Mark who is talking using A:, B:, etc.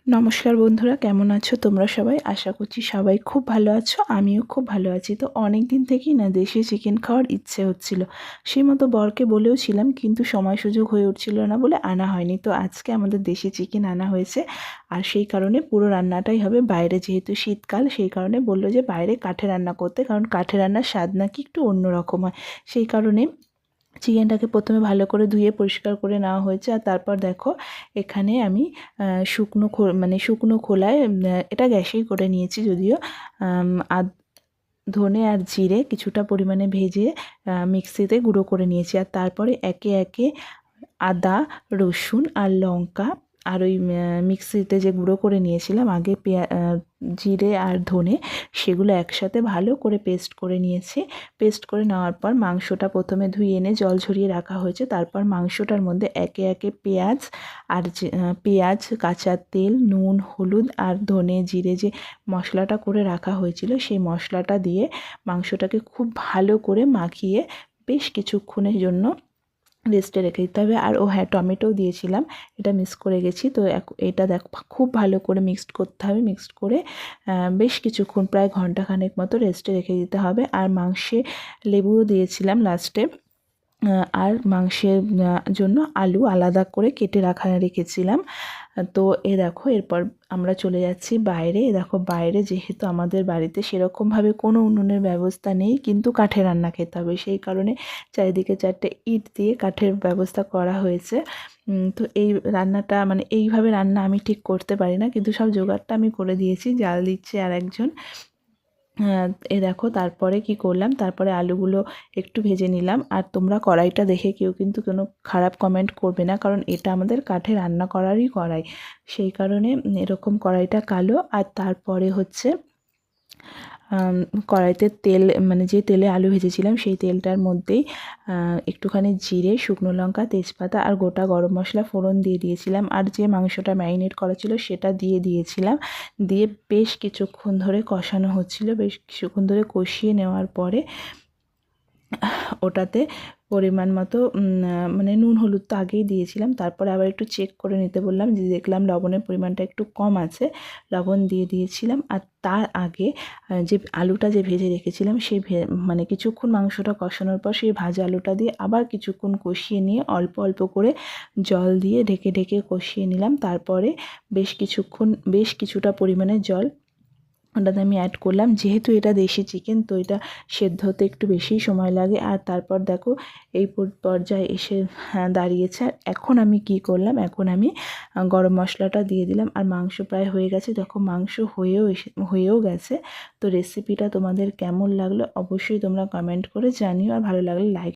A: নমস্কার বন্ধুরা, কেমন আছো তোমরা সবাই? আশা করছি সবাই খুব ভালো আছো, আমিও খুব ভালো আছি। তো অনেক দিন থেকেই না দেশি চিকেন খাওয়ার ইচ্ছে হচ্ছিল। সেই মতো বরকে বলেও ছিলাম, কিন্তু সময় সুযোগ হয়ে উঠছিল না বলে আনা হয়নি। তো আজকে আমাদের দেশি চিকেন আনা হয়েছে, আর সেই কারণে পুরো রান্নাটাই হবে বাইরে, যেহেতু শীতকাল। সেই কারণে বললো যে বাইরে কাঠে রান্না করতে, কারণ কাঠে রান্নার স্বাদ নাকি একটু অন্যরকম হয়। সেই কারণে চিকেনটাকে প্রথমে ভালো করে ধুয়ে পরিষ্কার করে নেওয়া হয়েছে। আর তারপর দেখো, এখানে আমি শুকনো খোলায়, এটা গ্যাসেই করে নিয়েছি যদিও, আদ ধনে আর জিরে কিছুটা পরিমাণে ভেজে মিক্সিতে গুঁড়ো করে নিয়েছি। আর তারপরে একে একে আদা, রসুন আর লঙ্কা আর ওই মিক্সিতে যে গুঁড়ো করে নিয়েছিলাম আগে জিরে আর ধনে, সেগুলো একসাথে ভালো করে পেস্ট করে নিয়েছি। পেস্ট করে নেওয়ার পর মাংসটা প্রথমে ধুয়ে এনে জল ঝরিয়ে রাখা হয়েছে। তারপর মাংসটার মধ্যে একে একে পেঁয়াজ আর পেঁয়াজ, কাঁচা তেল, নুন, হলুদ আর ধনে জিরে যে মশলাটা করে রাখা হয়েছিল, সেই মশলাটা দিয়ে মাংসটাকে খুব ভালো করে মাখিয়ে বেশ কিছুক্ষণের জন্য রেস্টে রেখে দিতে হবে। আর হ্যাঁ, টমেটোও দিয়েছিলাম, এটা মিস করে গেছি। তো এটা দেখ খুব ভালো করে মিক্সড করতে হবে। মিক্সড করে বেশ কিছুক্ষণ, প্রায় ঘন্টাখানেক মতো রেস্টে রেখে দিতে হবে। আর মাংসে লেবুও দিয়েছিলাম লাস্টে। আর মাংসের জন্য আলু আলাদা করে কেটে রেখেছিলাম। তো দেখো, এরপর আমরা চলে যাচ্ছি বাইরে। দেখো, বাইরে যেহেতু আমাদের বাড়িতে সেরকমভাবে কোনো উনুনের ব্যবস্থা নেই, কিন্তু কাঠে রান্না খেতে হবে, সেই কারণে চারিদিকে 4টে ইট দিয়ে কাঠের ব্যবস্থা করা হয়েছে। তো এই রান্নাটা, মানে এইভাবে রান্না আমি ঠিক করতে পারি না, কিন্তু সব জোগাড়টা আমি করে দিয়েছি। জাল দিচ্ছে আর একজন। দেখো, তারপরে কি করলাম, তারপরে আলুগুলো একটু ভেজে নিলাম। আর তোমরা কড়াইটা দেখে কেউ কিন্তু কোনো খারাপ কমেন্ট করবে না, কারণ এটা আমাদের কাঠে রান্না করারই কড়াই, সেই কারণে এরকম কড়াইটা কালো। আর তারপরে হচ্ছে কড়াইতে তেল, মানে যে তেলে আলু ভেজেছিলাম সেই তেলটার মধ্যেই একটুখানি জিরে, শুকনো লঙ্কা, তেজপাতা আর গোটা গরম মশলা ফোড়ন দিয়ে দিয়েছিলাম। আর যে মাংসটা ম্যারিনেট করা ছিল সেটা দিয়ে দিয়েছিলাম। দিয়ে বেশ কিছুক্ষণ ধরে কষানো হচ্ছিল। বেশ কিছুক্ষণ ধরে কষিয়ে নেওয়ার পরে ওটাতে পরিমাণ মতো মানে নুন হলুদ তো আগেই দিয়েছিলাম, তারপরে আবার একটু চেক করে নিতে বললাম, যে দেখলাম লবণের পরিমাণটা একটু কম আছে, লবণ দিয়ে দিয়েছিলাম। আর তার আগে যে আলুটা যে ভেজে রেখেছিলাম, সেই মানে কিছুক্ষণ মাংসটা কষানোর পর সেই ভাজা আলুটা দিয়ে আবার কিছুক্ষণ কষিয়ে নিয়ে অল্প অল্প করে জল দিয়ে ঢেকে ঢেকে কষিয়ে নিলাম। তারপরে বেশ কিছুটা পরিমাণে জল ওটাতে আমি অ্যাড করলাম। যেহেতু এটা দেশি চিকেন, তো এটা সেদ্ধ হতে একটু বেশিই সময় লাগে। আর তারপর দেখো, এই পর্যায়ে এসে দাঁড়িয়েছে। আর এখন আমি কি করলাম, এখন আমি গরম মশলাটা দিয়ে দিলাম। আর মাংস প্রায় হয়ে গেছে। দেখো, মাংস হয়েও গেছে। তো রেসিপিটা তোমাদের কেমন লাগলো অবশ্যই তোমরা কমেন্ট করে জানিও, আর ভালো লাগলে লাইক